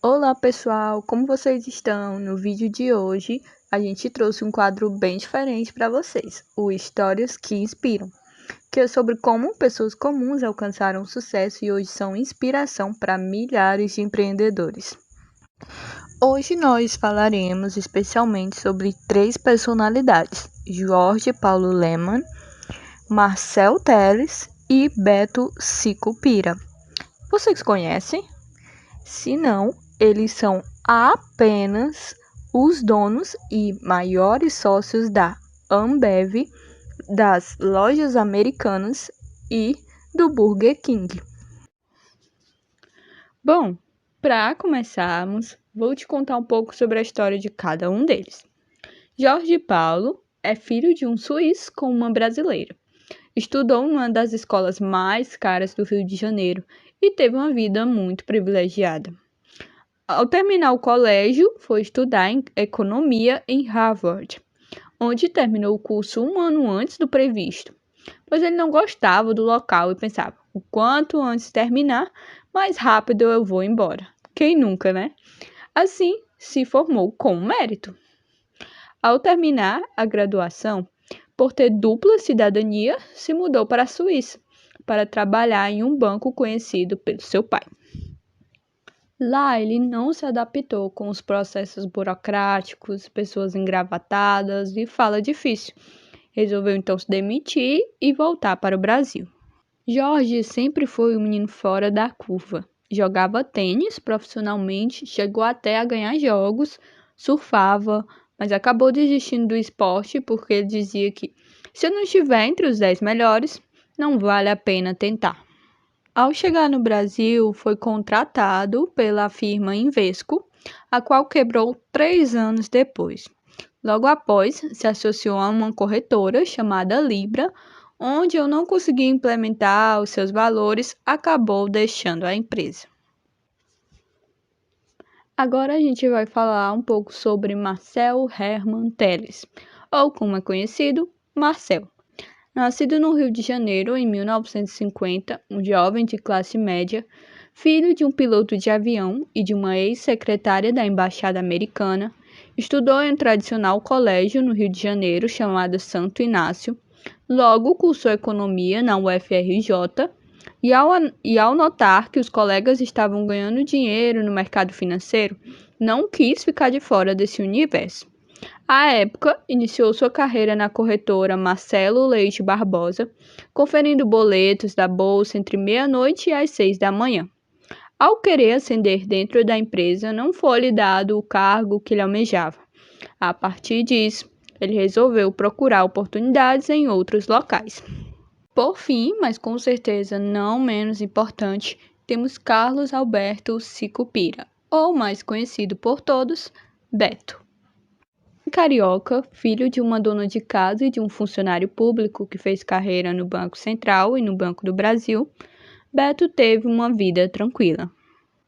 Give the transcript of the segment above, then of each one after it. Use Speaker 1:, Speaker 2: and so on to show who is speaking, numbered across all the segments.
Speaker 1: Olá pessoal, como vocês estão? No vídeo de hoje a gente trouxe um quadro bem diferente para vocês, o Histórias que Inspiram, que é sobre como pessoas comuns alcançaram sucesso e hoje são inspiração para milhares de empreendedores. Hoje nós falaremos especialmente sobre 3 personalidades, Jorge Paulo Lemann, Marcel Telles e Beto Sicupira. Vocês conhecem? Se não, eles são apenas os donos e maiores sócios da Ambev, das lojas americanas e do Burger King. Bom, para começarmos, vou te contar um pouco sobre a história de cada um deles. Jorge Paulo é filho de um suíço com uma brasileira. Estudou em uma das escolas mais caras do Rio de Janeiro e teve uma vida muito privilegiada. Ao terminar o colégio, foi estudar em economia em Harvard, onde terminou o curso um ano antes do previsto, pois ele não gostava do local e pensava, o quanto antes terminar, mais rápido eu vou embora. Quem nunca, né? Assim, se formou com mérito. Ao terminar a graduação, por ter dupla cidadania, se mudou para a Suíça, para trabalhar em um banco conhecido pelo seu pai. Lá ele não se adaptou com os processos burocráticos, pessoas engravatadas e fala difícil. Resolveu então se demitir e voltar para o Brasil. Jorge sempre foi um menino fora da curva. Jogava tênis profissionalmente, chegou até a ganhar jogos, surfava, mas acabou desistindo do esporte porque ele dizia que se eu não estiver entre os 10 melhores, não vale a pena tentar. Ao chegar no Brasil, foi contratado pela firma Invesco, a qual quebrou 3 anos depois. Logo após, se associou a uma corretora chamada Libra, onde eu não consegui implementar os seus valores, acabou deixando a empresa. Agora a gente vai falar um pouco sobre Marcel Hermann Telles, ou como é conhecido, Marcel. Nascido no Rio de Janeiro em 1950, um jovem de classe média, filho de um piloto de avião e de uma ex-secretária da Embaixada Americana, estudou em um tradicional colégio no Rio de Janeiro chamado Santo Inácio, logo cursou economia na UFRJ e ao notar que os colegas estavam ganhando dinheiro no mercado financeiro, não quis ficar de fora desse universo. À época, iniciou sua carreira na corretora Marcelo Leite Barbosa, conferindo boletos da bolsa entre meia-noite e às 6 da manhã. Ao querer ascender dentro da empresa, não foi-lhe dado o cargo que ele almejava. A partir disso, ele resolveu procurar oportunidades em outros locais. Por fim, mas com certeza não menos importante, temos Carlos Alberto Sicupira, ou mais conhecido por todos, Beto. Carioca, filho de uma dona de casa e de um funcionário público que fez carreira no Banco Central e no Banco do Brasil, Beto teve uma vida tranquila.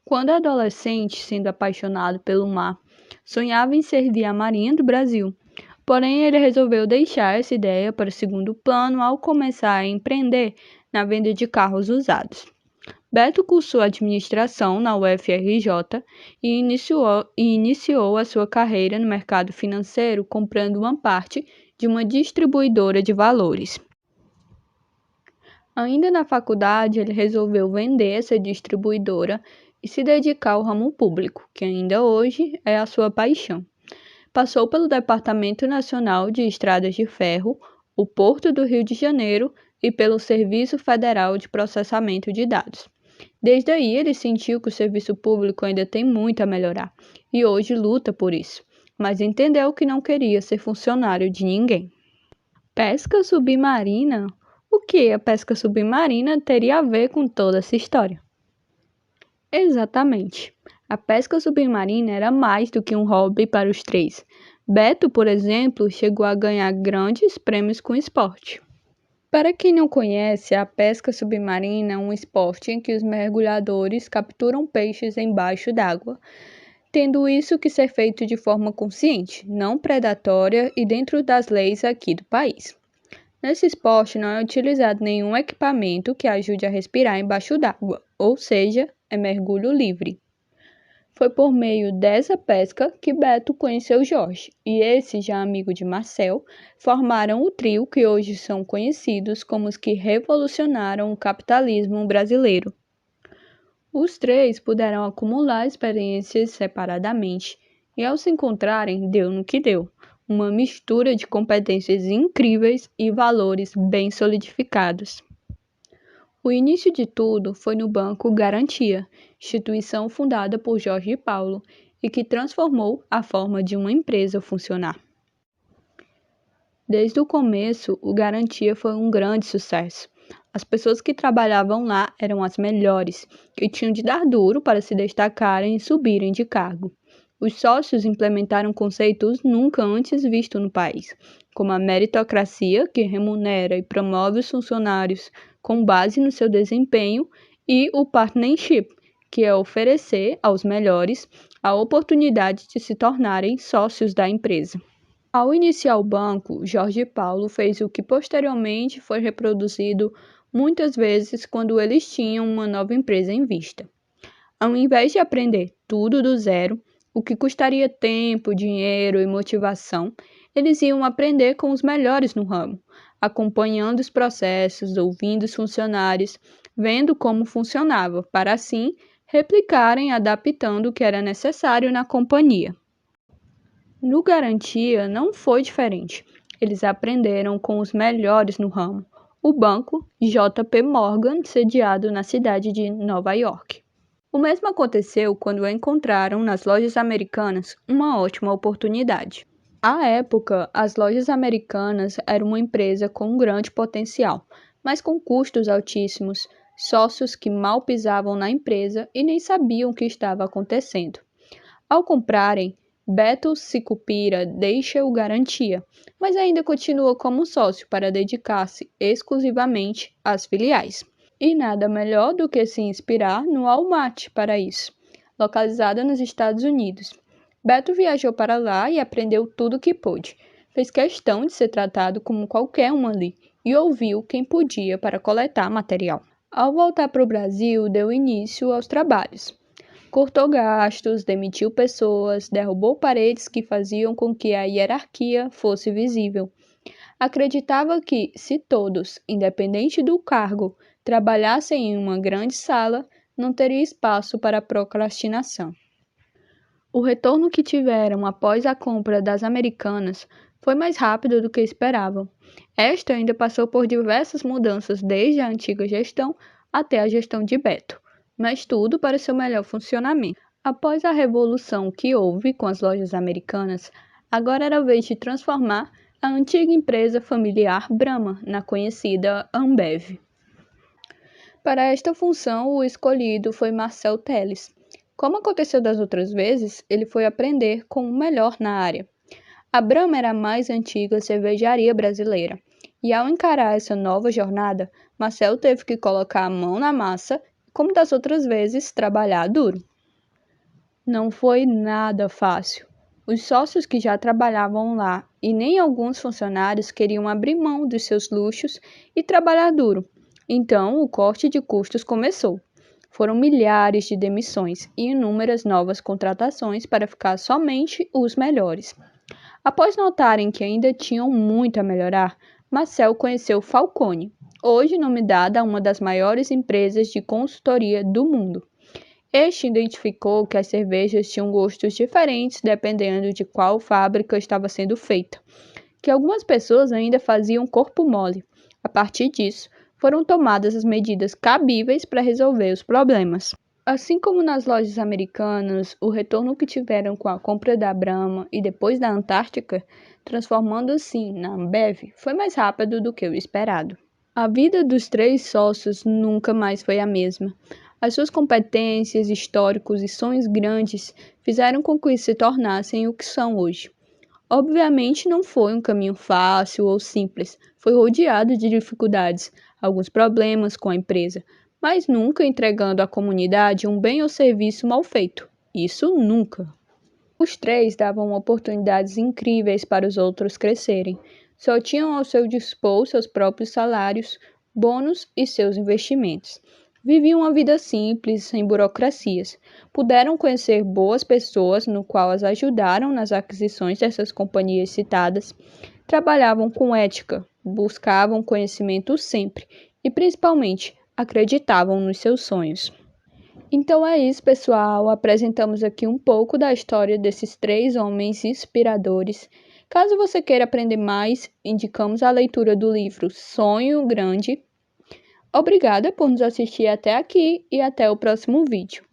Speaker 1: Quando adolescente, sendo apaixonado pelo mar, sonhava em servir a Marinha do Brasil. Porém, ele resolveu deixar essa ideia para o segundo plano ao começar a empreender na venda de carros usados. Beto cursou administração na UFRJ e iniciou a sua carreira no mercado financeiro comprando uma parte de uma distribuidora de valores. Ainda na faculdade, ele resolveu vender essa distribuidora e se dedicar ao ramo público, que ainda hoje é a sua paixão. Passou pelo Departamento Nacional de Estradas de Ferro, o Porto do Rio de Janeiro e pelo Serviço Federal de Processamento de Dados. Desde aí, ele sentiu que o serviço público ainda tem muito a melhorar e hoje luta por isso, mas entendeu que não queria ser funcionário de ninguém. Pesca submarina? O que a pesca submarina teria a ver com toda essa história? Exatamente. A pesca submarina era mais do que um hobby para os 3. Beto, por exemplo, chegou a ganhar grandes prêmios com o esporte. Para quem não conhece, a pesca submarina é um esporte em que os mergulhadores capturam peixes embaixo d'água, tendo isso que ser feito de forma consciente, não predatória e dentro das leis aqui do país. Nesse esporte não é utilizado nenhum equipamento que ajude a respirar embaixo d'água, ou seja, é mergulho livre. Foi por meio dessa pesca que Beto conheceu Jorge, e esse, já amigo de Marcel, formaram o trio que hoje são conhecidos como os que revolucionaram o capitalismo brasileiro. Os três puderam acumular experiências separadamente, e ao se encontrarem, deu no que deu. Uma mistura de competências incríveis e valores bem solidificados. O início de tudo foi no Banco Garantia, instituição fundada por Jorge Paulo e que transformou a forma de uma empresa funcionar. Desde o começo, o Garantia foi um grande sucesso. As pessoas que trabalhavam lá eram as melhores e tinham de dar duro para se destacarem e subirem de cargo. Os sócios implementaram conceitos nunca antes vistos no país, como a meritocracia, que remunera e promove os funcionários com base no seu desempenho, e o partnership, que é oferecer aos melhores a oportunidade de se tornarem sócios da empresa. Ao iniciar o banco, Jorge Paulo fez o que posteriormente foi reproduzido muitas vezes quando eles tinham uma nova empresa em vista. Ao invés de aprender tudo do zero, o que custaria tempo, dinheiro e motivação, eles iam aprender com os melhores no ramo, acompanhando os processos, ouvindo os funcionários, vendo como funcionava, para assim replicarem adaptando o que era necessário na companhia. No Garantia não foi diferente. Eles aprenderam com os melhores no ramo, o banco JP Morgan, sediado na cidade de Nova York. O mesmo aconteceu quando encontraram nas lojas americanas uma ótima oportunidade. À época, as lojas americanas eram uma empresa com um grande potencial, mas com custos altíssimos, sócios que mal pisavam na empresa e nem sabiam o que estava acontecendo. Ao comprarem, Beto Sicupira deixa o Garantia, mas ainda continua como sócio para dedicar-se exclusivamente às filiais. E nada melhor do que se inspirar no Walmart para isso, localizada nos Estados Unidos. Beto viajou para lá e aprendeu tudo o que pôde. Fez questão de ser tratado como qualquer um ali e ouviu quem podia para coletar material. Ao voltar para o Brasil, deu início aos trabalhos. Cortou gastos, demitiu pessoas, derrubou paredes que faziam com que a hierarquia fosse visível. Acreditava que, se todos, independente do cargo, trabalhassem em uma grande sala, não teria espaço para procrastinação. O retorno que tiveram após a compra das Americanas foi mais rápido do que esperavam. Esta ainda passou por diversas mudanças desde a antiga gestão até a gestão de Beto, mas tudo para seu melhor funcionamento. Após a revolução que houve com as lojas americanas, agora era a vez de transformar a antiga empresa familiar Brahma na conhecida Ambev. Para esta função, o escolhido foi Marcel Telles. Como aconteceu das outras vezes, ele foi aprender com o melhor na área. A Brahma era a mais antiga cervejaria brasileira, e ao encarar essa nova jornada, Marcel teve que colocar a mão na massa e, como das outras vezes, trabalhar duro. Não foi nada fácil. Os sócios que já trabalhavam lá e nem alguns funcionários queriam abrir mão dos seus luxos e trabalhar duro. Então, o corte de custos começou. Foram milhares de demissões e inúmeras novas contratações para ficar somente os melhores. Após notarem que ainda tinham muito a melhorar, Marcel conheceu Falcone, hoje nome dado a uma das maiores empresas de consultoria do mundo. Este identificou que as cervejas tinham gostos diferentes dependendo de qual fábrica estava sendo feita, que algumas pessoas ainda faziam corpo mole. A partir disso, foram tomadas as medidas cabíveis para resolver os problemas. Assim como nas lojas americanas, o retorno que tiveram com a compra da Brahma e depois da Antártica, transformando assim na Ambev, foi mais rápido do que o esperado. A vida dos três sócios nunca mais foi a mesma. As suas competências, históricos e sonhos grandes fizeram com que se tornassem o que são hoje. Obviamente não foi um caminho fácil ou simples, foi rodeado de dificuldades, alguns problemas com a empresa, mas nunca entregando à comunidade um bem ou serviço mal feito. Isso nunca. Os três davam oportunidades incríveis para os outros crescerem. Só tinham ao seu dispor seus próprios salários, bônus e seus investimentos. Viviam uma vida simples, sem burocracias. Puderam conhecer boas pessoas, no qual as ajudaram nas aquisições dessas companhias citadas. Trabalhavam com ética, buscavam conhecimento sempre e, principalmente, acreditavam nos seus sonhos. Então é isso, pessoal. Apresentamos aqui um pouco da história desses três homens inspiradores. Caso você queira aprender mais, indicamos a leitura do livro Sonho Grande. Obrigada por nos assistir até aqui e até o próximo vídeo.